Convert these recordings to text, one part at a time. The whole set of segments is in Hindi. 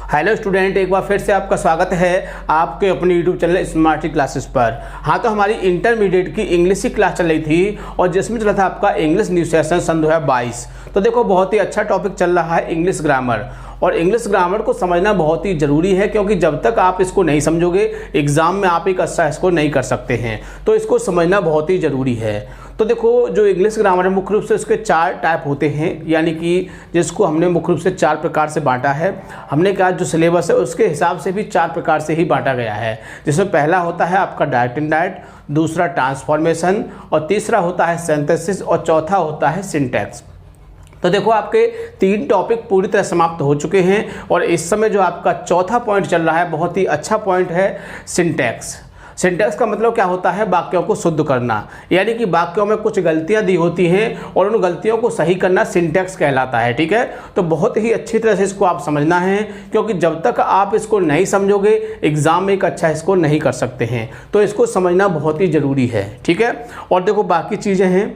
हेलो स्टूडेंट, एक बार फिर से आपका स्वागत है आपके अपने यूट्यूब चैनल स्मार्ट क्लासेस पर। हाँ, तो हमारी इंटरमीडिएट की इंग्लिश की क्लास चल रही थी और जिसमें चला था आपका इंग्लिश न्यू सेशन सन 2022। तो देखो, बहुत ही अच्छा टॉपिक चल रहा है इंग्लिश ग्रामर। और इंग्लिश ग्रामर को समझना बहुत ही ज़रूरी है, क्योंकि जब तक आप इसको नहीं समझोगे एग्ज़ाम में आप एक अच्छा स्कोर नहीं कर सकते हैं। तो इसको समझना बहुत ही ज़रूरी है। तो देखो, जो इंग्लिश ग्रामर है मुख्य रूप से इसके 4 टाइप होते हैं, यानी कि जिसको हमने मुख्य रूप से 4 प्रकार से बांटा है। हमने कहा जो सिलेबस है उसके हिसाब से भी 4 प्रकार से ही बांटा गया है, जिसमें पहला होता है आपका डायरेक्ट इनडायरेक्ट, दूसरा ट्रांसफॉर्मेशन, और तीसरा होता है सिंथेसिस, और चौथा होता है सिंटैक्स। तो देखो, आपके 3 टॉपिक पूरी तरह समाप्त हो चुके हैं और इस समय जो आपका चौथा पॉइंट चल रहा है बहुत ही अच्छा पॉइंट है, सिंटैक्स। सिंटैक्स का मतलब क्या होता है? वाक्यों को शुद्ध करना, यानी कि वाक्यों में कुछ गलतियां दी होती हैं और उन गलतियों को सही करना सिंटैक्स कहलाता है। ठीक है, तो बहुत ही अच्छी तरह से इसको आप समझना है, क्योंकि जब तक आप इसको नहीं समझोगे एग्जाम में एक अच्छा स्कोर नहीं कर सकते हैं। तो इसको समझना बहुत ही ज़रूरी है। ठीक है, और देखो बाकी चीज़ें हैं,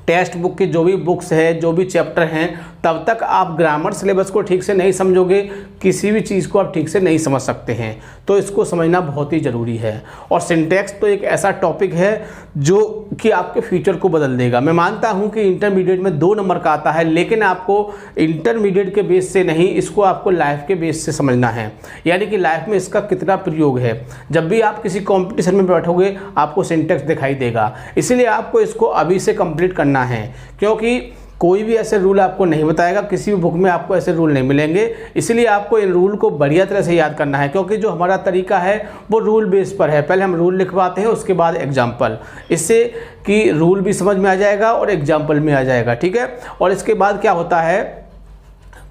टेक्स्ट बुक की जो भी बुक्स है, जो भी चैप्टर हैं, तब तक आप ग्रामर सिलेबस को ठीक से नहीं समझोगे, किसी भी चीज़ को आप ठीक से नहीं समझ सकते हैं। तो इसको समझना बहुत ही ज़रूरी है। और सिंटैक्स तो एक ऐसा टॉपिक है जो कि आपके फ्यूचर को बदल देगा। मैं मानता हूं कि इंटरमीडिएट में 2 नंबर का आता है, लेकिन आपको इंटरमीडिएट के बेस से नहीं, इसको आपको लाइफ के बेस से समझना है, यानी कि लाइफ में इसका कितना प्रयोग है। जब भी आप किसी कॉम्पिटिशन में बैठोगे आपको सिंटैक्स दिखाई देगा, इसीलिए आपको इसको अभी से कंप्लीट करना है, क्योंकि कोई भी ऐसे रूल आपको नहीं बताएगा, किसी भी बुक में आपको ऐसे रूल नहीं मिलेंगे। इसलिए आपको इन रूल को बढ़िया तरह से याद करना है, क्योंकि जो हमारा तरीका है वो रूल बेस पर है। पहले हम रूल लिखवाते हैं, उसके बाद एग्जाम्पल, इससे कि रूल भी समझ में आ जाएगा और एग्जाम्पल में आ जाएगा। ठीक है, और इसके बाद क्या होता है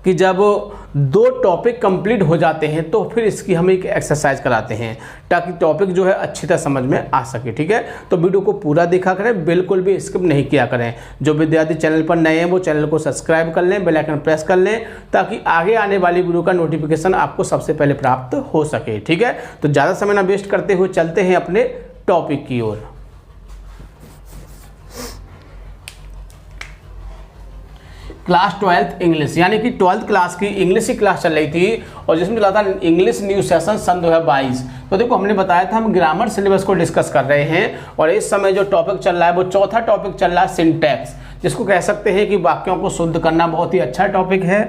कि जब 2 टॉपिक कंप्लीट हो जाते हैं तो फिर इसकी हम एक एक्सरसाइज कराते हैं, ताकि टॉपिक जो है अच्छी तरह समझ में आ सके। ठीक है, तो वीडियो को पूरा देखा करें, बिल्कुल भी स्किप नहीं किया करें। जो विद्यार्थी चैनल पर नए हैं वो चैनल को सब्सक्राइब कर लें, बेल आइकन प्रेस कर लें, ताकि आगे आने वाली वीडियो का नोटिफिकेशन आपको सबसे पहले प्राप्त हो सके। ठीक है, तो ज़्यादा समय ना वेस्ट करते हुए चलते हैं अपने टॉपिक की ओर। क्लास 12th इंग्लिश, यानी कि 12th क्लास की इंग्लिश की क्लास चल रही थी और जिसमें चला था इंग्लिश न्यू सेशन सन 2022। तो देखो, हमने बताया था हम ग्रामर सिलेबस को डिस्कस कर रहे हैं और इस समय जो टॉपिक चल रहा है वो चौथा टॉपिक चल रहा है सिंटैक्स, जिसको कह सकते हैं कि वाक्यों को शुद्ध करना। बहुत ही अच्छा टॉपिक है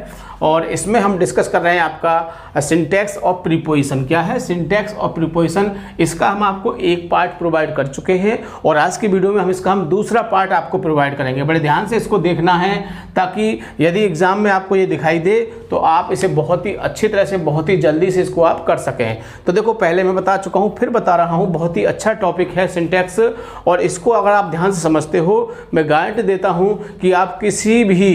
और इसमें हम डिस्कस कर रहे हैं आपका सिंटैक्स और प्रीपोजिशन। क्या है सिंटैक्स और प्रीपोजिशन? इसका हम आपको एक पार्ट प्रोवाइड कर चुके हैं और आज की वीडियो में हम दूसरा पार्ट आपको प्रोवाइड करेंगे। बड़े ध्यान से इसको देखना है, ताकि यदि एग्जाम में आपको ये दिखाई दे तो आप इसे बहुत ही अच्छी तरह से, बहुत ही जल्दी से इसको आप कर सकें। तो देखो, पहले मैं बता चुका हूँ, फिर बता रहा हूँ, बहुत ही अच्छा टॉपिक है सिंटैक्स। और इसको अगर आप ध्यान से समझते हो, मैं गारंटी देता हूँ कि आप किसी भी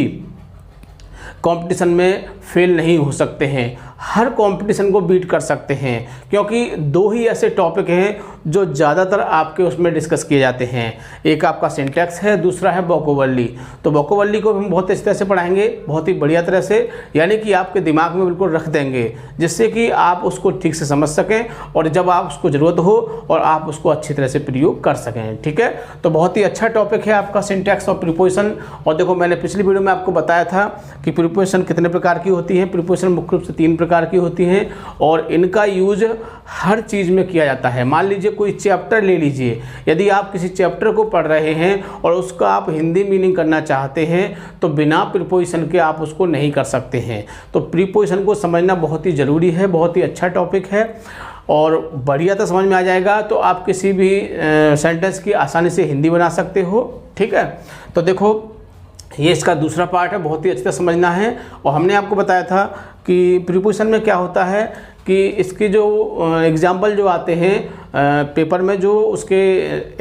कंपटीशन में फेल नहीं हो सकते हैं, हर कंपटीशन को बीट कर सकते हैं, क्योंकि 2 ही ऐसे टॉपिक हैं जो ज़्यादातर आपके उसमें डिस्कस किए जाते हैं। एक आपका सिंटैक्स है, दूसरा है वोकैबुलरी। तो वोकैबुलरी को हम बहुत अच्छी तरह से पढ़ाएंगे, बहुत ही बढ़िया तरह से, यानी कि आपके दिमाग में बिल्कुल रख देंगे, जिससे कि आप उसको ठीक से समझ सकें और जब आप उसको ज़रूरत हो और आप उसको अच्छी तरह से प्रयोग कर सकें। ठीक है, तो बहुत ही अच्छा टॉपिक है आपका सिंटैक्स और प्रीपोजिशन। और देखो, मैंने पिछली वीडियो में आपको बताया था कि प्रीपोजिशन कितने प्रकार की होती है। प्रीपोजिशन मुख्य रूप से 3 प्रकार की होती हैं और इनका यूज हर चीज़ में किया जाता है। मान लीजिए कोई चैप्टर ले लीजिए, यदि आप किसी चैप्टर को पढ़ रहे हैं और उसका आप हिंदी मीनिंग करना चाहते हैं तो बिना प्रीपोजिशन के आप उसको नहीं कर सकते हैं। तो प्रीपोजिशन को समझना बहुत ही ज़रूरी है, बहुत ही अच्छा टॉपिक है और बढ़िया तो समझ में आ जाएगा तो आप किसी भी सेंटेंस की आसानी से हिंदी बना सकते हो। ठीक है, तो देखो, ये इसका दूसरा पार्ट है, बहुत ही अच्छे से समझना है। और हमने आपको बताया था कि प्रीपोजिशन में क्या होता है कि इसके जो एग्जाम्पल जो आते हैं पेपर में, जो उसके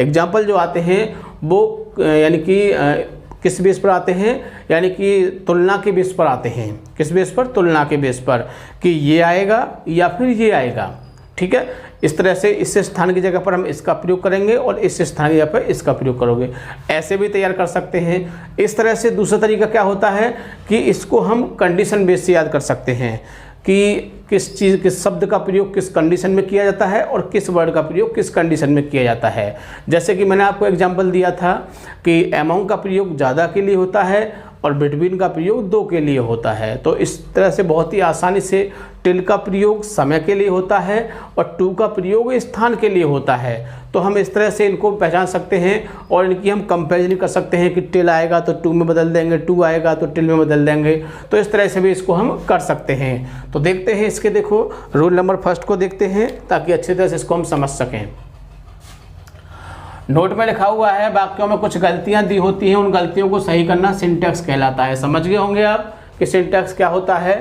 एग्जाम्पल जो आते हैं वो यानी कि किस बेस पर आते हैं, यानी कि तुलना के बेस पर आते हैं। किस बेस पर? तुलना के बेस पर, कि ये आएगा या फिर ये आएगा। ठीक है, इस तरह से इस स्थान की जगह पर हम इसका प्रयोग करेंगे और इस स्थान की जगह पर इसका प्रयोग करोगे, ऐसे भी तैयार कर सकते हैं। इस तरह से दूसरा तरीका क्या होता है कि इसको हम कंडीशन बेस से याद कर सकते हैं कि किस चीज़, किस शब्द का प्रयोग किस कंडीशन में किया जाता है और किस वर्ड का प्रयोग किस कंडीशन में किया जाता है। जैसे कि मैंने आपको एग्जांपल दिया था कि अमंग का प्रयोग ज़्यादा के लिए होता है और बिटवीन का प्रयोग 2 के लिए होता है। तो इस तरह से बहुत ही आसानी से टिल का प्रयोग समय के लिए होता है और टू का प्रयोग स्थान के लिए होता है। तो हम इस तरह से इनको पहचान सकते हैं और इनकी हम कंपैरिजन कर सकते हैं कि टिल आएगा तो टू में बदल देंगे, टू आएगा तो टिल में बदल देंगे। तो इस तरह से भी इसको हम कर सकते हैं। तो देखते हैं इसके, देखो रूल नंबर फर्स्ट को देखते हैं ताकि अच्छी तरह से इसको हम समझ सकें। नोट में लिखा हुआ है वाक्यों में कुछ गलतियां दी होती हैं, उन गलतियों को सही करना सिंटैक्स कहलाता है। समझ गए होंगे आप कि सिंटैक्स क्या होता है।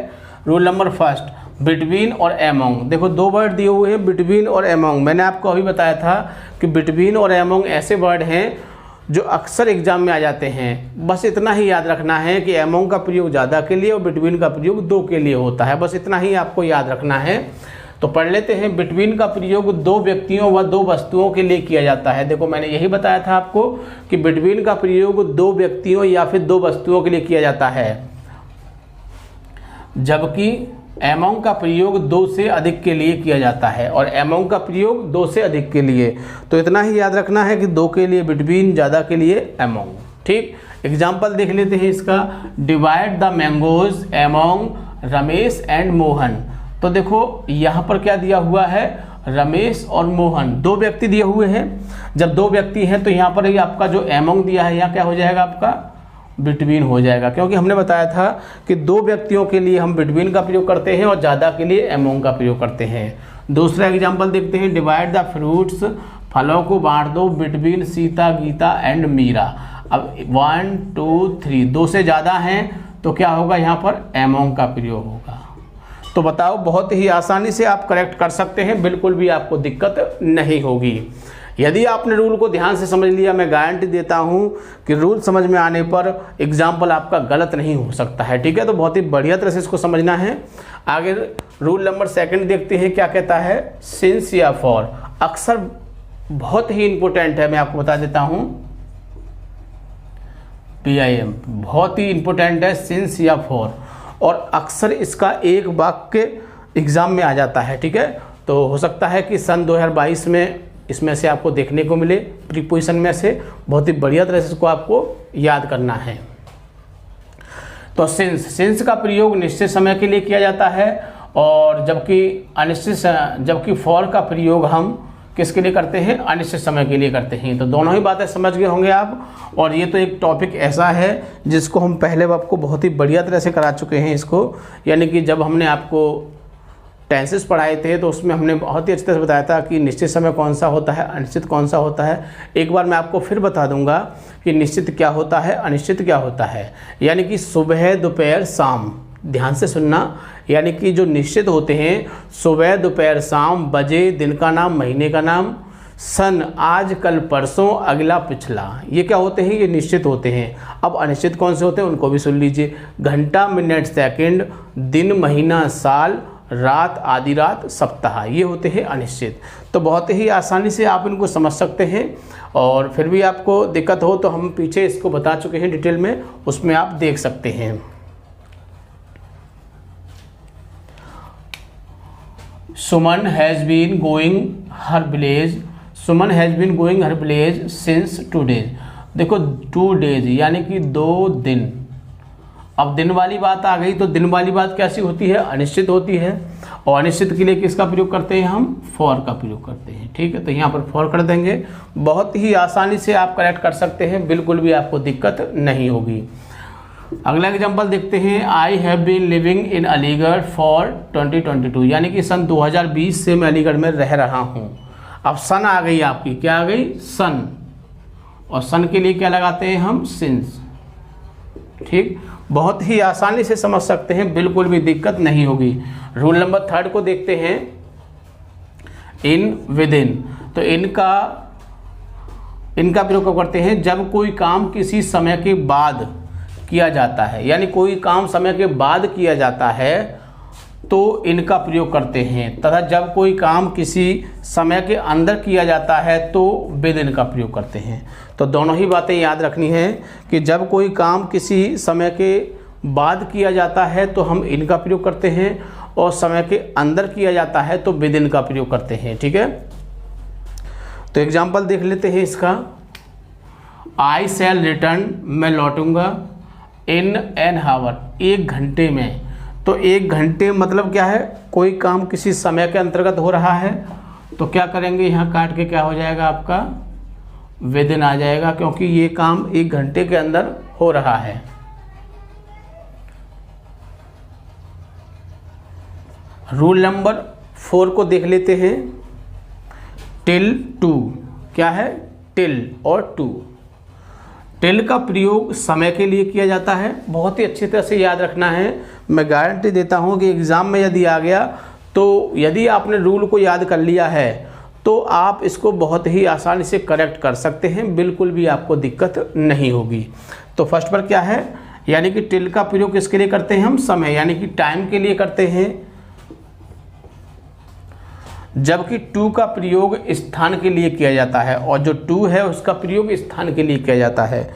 रूल नंबर फर्स्ट, बिटवीन और एमोंग। देखो दो वर्ड दिए हुए हैं, बिटवीन और एमोंग। मैंने आपको अभी बताया था कि बिटवीन और एमोंग ऐसे वर्ड हैं जो अक्सर एग्जाम में आ जाते हैं। बस इतना ही याद रखना है कि एमोंग का प्रयोग ज़्यादा के लिए और बिटवीन का प्रयोग दो के लिए होता है। बस इतना ही आपको याद रखना है। तो पढ़ लेते हैं। बिटवीन का प्रयोग दो व्यक्तियों व दो वस्तुओं के लिए किया जाता है। देखो मैंने यही बताया था आपको कि बिटवीन का प्रयोग दो व्यक्तियों या फिर दो वस्तुओं के लिए किया जाता है, जबकि एमोंग का प्रयोग दो से अधिक के लिए किया जाता है और एमोंग का प्रयोग दो से अधिक के लिए। तो इतना ही याद रखना है कि दो के लिए बिटवीन, ज़्यादा के लिए एमोंग। ठीक, एग्जाम्पल देख लेते हैं इसका। Divide the mangoes among Ramesh and Mohan. तो देखो यहाँ पर क्या दिया हुआ है, रमेश और मोहन, दो व्यक्ति दिए हुए हैं। जब दो व्यक्ति हैं तो यहाँ पर ये आपका जो एमोंग दिया है यहाँ क्या हो जाएगा, आपका बिटवीन हो जाएगा, क्योंकि हमने बताया था कि दो व्यक्तियों के लिए हम बिटवीन का प्रयोग करते हैं और ज़्यादा के लिए एमोंग का प्रयोग करते हैं। दूसरा एग्जाम्पल देखते हैं। डिवाइड द फ्रूट्स, फलों को बांट दो, बिटवीन सीता, गीता एंड मीरा। अब 1 2 3 दो से ज़्यादा हैं तो क्या होगा, यहाँ पर एमोंग का प्रयोग होगा। तो बताओ, बहुत ही आसानी से आप करेक्ट कर सकते हैं, बिल्कुल भी आपको दिक्कत नहीं होगी। यदि आपने रूल को ध्यान से समझ लिया, मैं गारंटी देता हूं कि रूल समझ में आने पर एग्जाम्पल आपका गलत नहीं हो सकता है। ठीक है, तो बहुत ही बढ़िया तरह से इसको समझना है। आगे रूल नंबर सेकंड देखते हैं क्या कहता है। सिंस या फॉर, अक्सर बहुत ही इंपॉर्टेंट है, मैं आपको बता देता हूं। PIM बहुत ही इंपॉर्टेंट है, सिंस या फॉर, और अक्सर इसका एक वाक्य एग्जाम में आ जाता है। ठीक है, तो हो सकता है कि सन 2022 में इसमें से आपको देखने को मिले, प्रीपोजिशन में से। बहुत ही बढ़िया तरह से इसको आपको याद करना है। तो सिंस का प्रयोग निश्चित समय के लिए किया जाता है और जबकि फॉर का प्रयोग हम किसके लिए करते हैं, अनिश्चित समय के लिए करते हैं। तो दोनों ही बातें समझ गए होंगे आप। और ये तो एक टॉपिक ऐसा है जिसको हम पहले आपको बहुत ही बढ़िया तरह से करा चुके हैं इसको, यानी कि जब हमने आपको टेंसेस पढ़ाए थे तो उसमें हमने बहुत ही अच्छी तरह से बताया था कि निश्चित समय कौन सा होता है, अनिश्चित कौन सा होता है। एक बार मैं आपको फिर बता दूंगा कि निश्चित क्या होता है, अनिश्चित क्या होता है। यानी कि सुबह, दोपहर, शाम, ध्यान से सुनना। यानी कि जो निश्चित होते हैं सुबह, दोपहर, शाम, बजे, दिन का नाम, महीने का नाम, सन, आज, कल, परसों, अगला, पिछला, ये क्या होते हैं, ये निश्चित होते हैं। अब अनिश्चित कौन से होते हैं उनको भी सुन लीजिए। घंटा, मिनट, सेकंड, दिन, महीना, साल, रात, आधी रात, सप्ताह, ये होते हैं अनिश्चित। तो बहुत ही आसानी से आप इनको समझ सकते हैं। और फिर भी आपको दिक्कत हो तो हम पीछे इसको बता चुके हैं डिटेल में, उसमें आप देख सकते हैं। Suman has been going her village, Suman has been going her village since 2 days। देखो 2 days यानी कि 2 दिन। अब दिन वाली बात आ गई, तो दिन वाली बात कैसी होती है, अनिश्चित होती है। और अनिश्चित के लिए किसका प्रयोग करते हैं हम, फॉर का प्रयोग करते हैं। ठीक है, तो यहाँ पर फॉर कर देंगे। बहुत ही आसानी से आप करेक्ट कर सकते हैं, बिल्कुल भी आपको दिक्कत नहीं होगी। अगला एग्जांपल देखते हैं। I have been living in Aligarh for 2022, यानी कि सन 2020 से मैं अलीगढ़ में रह रहा हूँ। अब सन आ गई आपकी, क्या आ गई, सन, और सन के लिए क्या लगाते हैं हम, सिंस। ठीक, बहुत ही आसानी से समझ सकते हैं, बिल्कुल भी दिक्कत नहीं होगी। रूल नंबर 3 को देखते हैं। इन, विद इन। तो इनका प्रयोग करते हैं जब कोई काम किसी समय के बाद किया जाता है, यानी कोई काम समय के बाद किया जाता है तो इनका प्रयोग करते हैं, तथा जब कोई काम किसी समय के अंदर किया जाता है तो विद इन का प्रयोग करते हैं। तो दोनों ही बातें याद रखनी है कि जब कोई काम किसी समय के बाद किया जाता है तो हम इनका प्रयोग करते हैं, और समय के अंदर किया जाता है तो विद इन का प्रयोग करते हैं। ठीक है, तो एग्जाम्पल देख लेते हैं इसका। आई शैल रिटर्न, मैं लौटूंगा, इन एन हावर, 1 घंटे में। तो 1 घंटे मतलब क्या है, कोई काम किसी समय के अंतर्गत हो रहा है तो क्या करेंगे, यहाँ काट के क्या हो जाएगा आपका विदिन आ जाएगा, क्योंकि ये काम 1 घंटे के अंदर हो रहा है। रूल नंबर 4 को देख लेते हैं। टिल टू, क्या है, टिल और टू। टिल का प्रयोग समय के लिए किया जाता है, बहुत ही अच्छी तरह से याद रखना है। मैं गारंटी देता हूँ कि एग्ज़ाम में यदि आ गया तो यदि आपने रूल को याद कर लिया है तो आप इसको बहुत ही आसानी से करेक्ट कर सकते हैं, बिल्कुल भी आपको दिक्कत नहीं होगी। तो फर्स्ट पर क्या है, यानी कि टिल का प्रयोग किसके लिए करते हैं हम, समय यानी कि टाइम के लिए करते हैं, जबकि टू का प्रयोग स्थान के लिए किया जाता है, और जो टू है उसका प्रयोग स्थान के लिए किया जाता है।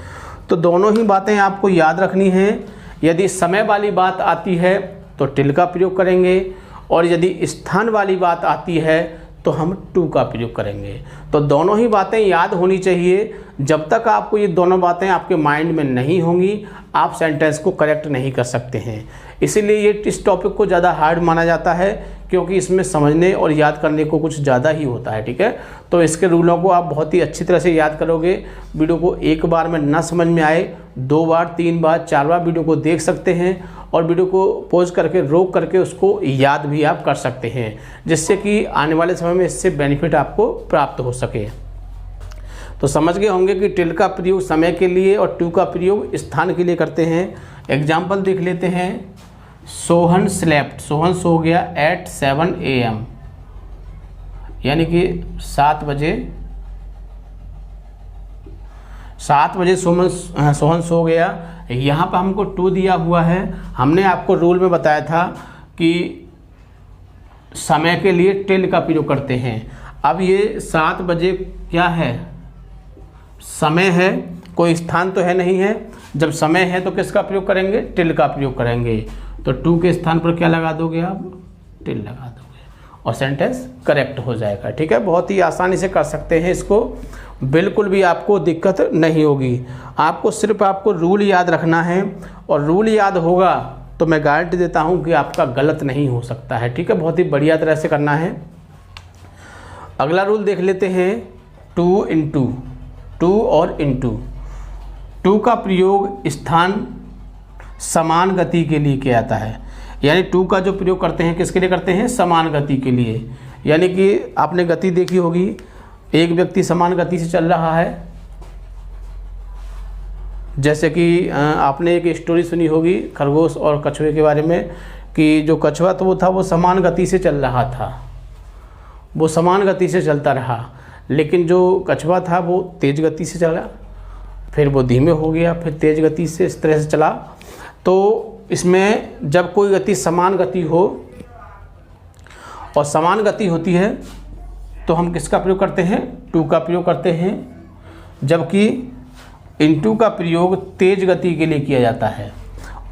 तो दोनों ही बातें आपको याद रखनी हैं। यदि समय वाली बात आती है तो टिल का प्रयोग करेंगे, और यदि स्थान वाली बात आती है तो हम टू का प्रयोग करेंगे। तो दोनों ही बातें याद होनी चाहिए। जब तक आपको ये दोनों बातें आपके माइंड में नहीं होंगी आप सेंटेंस को करेक्ट नहीं कर सकते हैं। इसीलिए ये इस टॉपिक को ज़्यादा हार्ड माना जाता है, क्योंकि इसमें समझने और याद करने को कुछ ज़्यादा ही होता है। ठीक है, तो इसके रूलों को आप बहुत ही अच्छी तरह से याद करोगे। वीडियो को एक बार में ना समझ में आए 2 बार 3 बार 4 बार वीडियो को देख सकते हैं, और वीडियो को पॉज करके रोक करके उसको याद भी आप कर सकते हैं, जिससे कि आने वाले समय में इससे बेनिफिट आपको प्राप्त हो सके। तो समझ गए होंगे कि टिल का प्रयोग समय के लिए और टू का प्रयोग स्थान के लिए करते हैं। एग्जाम्पल देख लेते हैं। सोहन स्लेप्ट, सोहन सो गया एट 7 AM, यानी कि 7 बजे सोहन सो गया। यहाँ पर हमको टू दिया हुआ है। हमने आपको रूल में बताया था कि समय के लिए टिल का प्रयोग करते हैं। अब ये 7 बजे क्या है, समय है, कोई स्थान तो है नहीं है। जब समय है तो किसका प्रयोग करेंगे, टिल का प्रयोग करेंगे। तो टू के स्थान पर क्या लगा दोगे आप, टिल लगा दोगे, और सेंटेंस करेक्ट हो जाएगा। ठीक है, बहुत ही आसानी से कर सकते हैं इसको, बिल्कुल भी आपको दिक्कत नहीं होगी। आपको सिर्फ आपको रूल याद रखना है, और रूल याद होगा तो मैं गारंटी देता हूं कि आपका गलत नहीं हो सकता है। ठीक है, बहुत ही बढ़िया तरह से करना है। अगला रूल देख लेते हैं, 2 into, 2 और इंटू। टू का प्रयोग स्थान समान गति के लिए किया जाता है, यानी टू का जो प्रयोग करते हैं किसके लिए करते हैं, समान गति के लिए। यानी कि आपने गति देखी होगी, एक व्यक्ति समान गति से चल रहा है, जैसे कि आपने एक स्टोरी सुनी होगी खरगोश और कछुए के बारे में, कि जो कछुआ तो वो था वो समान गति से चल रहा था, वो समान गति से चलता रहा, लेकिन जो कछुआ था वो तेज़ गति से चला, फिर वो धीमे हो गया, फिर तेज़ गति से इस तरह से चला। तो इसमें जब कोई गति समान गति हो और समान गति होती है तो हम किसका प्रयोग करते हैं, टू का प्रयोग करते हैं, जबकि इनटू का प्रयोग तेज गति के लिए किया जाता है।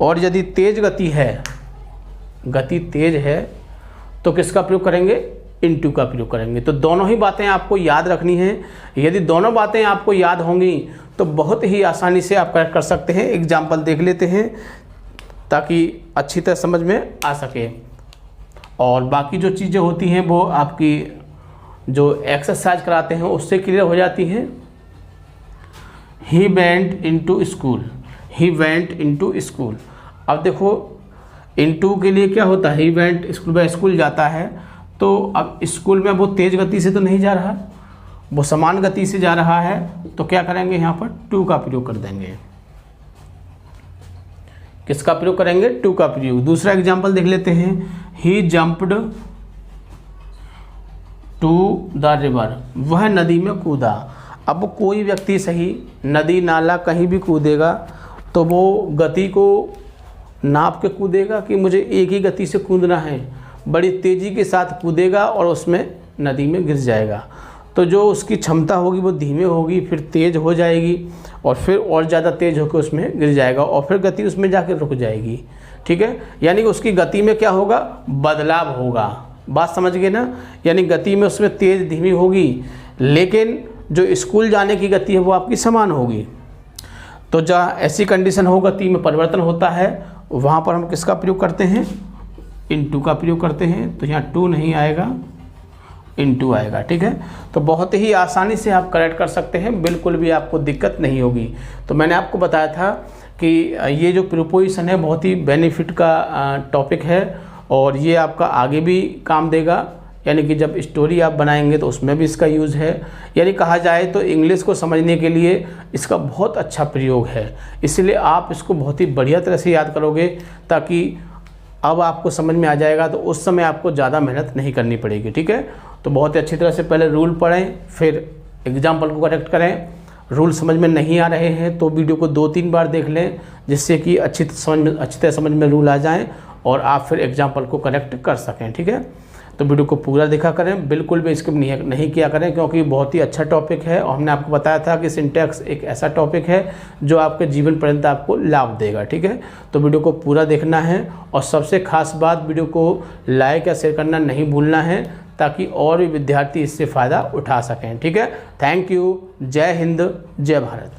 और यदि तेज गति है, गति तेज है, तो किसका प्रयोग करेंगे, इनटू का प्रयोग करेंगे। तो दोनों ही बातें आपको याद रखनी हैं। यदि दोनों बातें आपको याद होंगी तो बहुत ही आसानी से आप करेक्ट कर सकते हैं। एग्जाम्पल देख लेते हैं ताकि अच्छी तरह समझ में आ सके, और बाकी जो चीज़ें होती हैं वो आपकी जो एक्सरसाइज कराते हैं उससे क्लियर हो जाती हैं। He went into school, he went into school. अब देखो इनटू के लिए क्या होता है, ही वेंट स्कूल, वह स्कूल जाता है, तो अब स्कूल में वो तेज़ गति से तो नहीं जा रहा, वो समान गति से जा रहा है, तो क्या करेंगे, यहाँ पर टू का प्रयोग कर देंगे। किसका प्रयोग करेंगे, टू का प्रयोग। दूसरा एग्जाम्पल देख लेते हैं, ही जंप्ड टू द रिवर, वह नदी में कूदा। अब कोई व्यक्ति सही नदी नाला कहीं भी कूदेगा तो वो गति को नाप के कूदेगा कि मुझे एक ही गति से कूदना है, बड़ी तेज़ी के साथ कूदेगा और उसमें नदी में गिर जाएगा। तो जो उसकी क्षमता होगी वो धीमे होगी, फिर तेज़ हो जाएगी, और फिर और ज़्यादा तेज़ होकर उसमें गिर जाएगा, और फिर गति उसमें जाकर रुक जाएगी। ठीक है, यानी कि उसकी गति में क्या होगा, बदलाव होगा। बात समझ गए ना, यानी गति में उसमें तेज़ धीमी होगी, लेकिन जो स्कूल जाने की गति है वो आपकी समान होगी। तो जहाँ ऐसी कंडीशन हो, गति में परिवर्तन होता है, वहाँ पर हम किसका प्रयोग करते हैं, इनटू का प्रयोग करते हैं, तो यहाँ 2 नहीं आएगा, इनटू आएगा। ठीक है, तो बहुत ही आसानी से आप करेक्ट कर सकते हैं, बिल्कुल भी आपको दिक्कत नहीं होगी। तो मैंने आपको बताया था कि ये जो प्रीपोजिशन है बहुत ही बेनिफिट का टॉपिक है और ये आपका आगे भी काम देगा, यानी कि जब स्टोरी आप बनाएंगे तो उसमें भी इसका यूज़ है। यानी कहा जाए तो इंग्लिश को समझने के लिए इसका बहुत अच्छा प्रयोग है, इसलिए आप इसको बहुत ही बढ़िया तरह से याद करोगे, ताकि अब आपको समझ में आ जाएगा, तो उस समय आपको ज़्यादा मेहनत नहीं करनी पड़ेगी। ठीक है, तो बहुत ही अच्छी तरह से पहले रूल पढ़ें, फिर एग्जाम्पल को करेक्ट करें। रूल समझ में नहीं आ रहे हैं तो वीडियो को 2-3 बार देख लें, जिससे कि अच्छी तरह समझ में रूल आ जाएं और आप फिर एग्जाम्पल को करेक्ट कर सकें। ठीक है, तो वीडियो को पूरा देखा करें, बिल्कुल भी स्किप नहीं किया करें, क्योंकि बहुत ही अच्छा टॉपिक है और हमने आपको बताया था कि सिंटैक्स एक ऐसा टॉपिक है जो आपके जीवन पर्यंत आपको लाभ देगा। ठीक है, तो वीडियो को पूरा देखना है और सबसे खास बात, वीडियो को लाइक या शेयर करना नहीं भूलना है, ताकि और भी विद्यार्थी इससे फ़ायदा उठा सकें। ठीक है, थैंक यू, जय हिंद, जय भारत।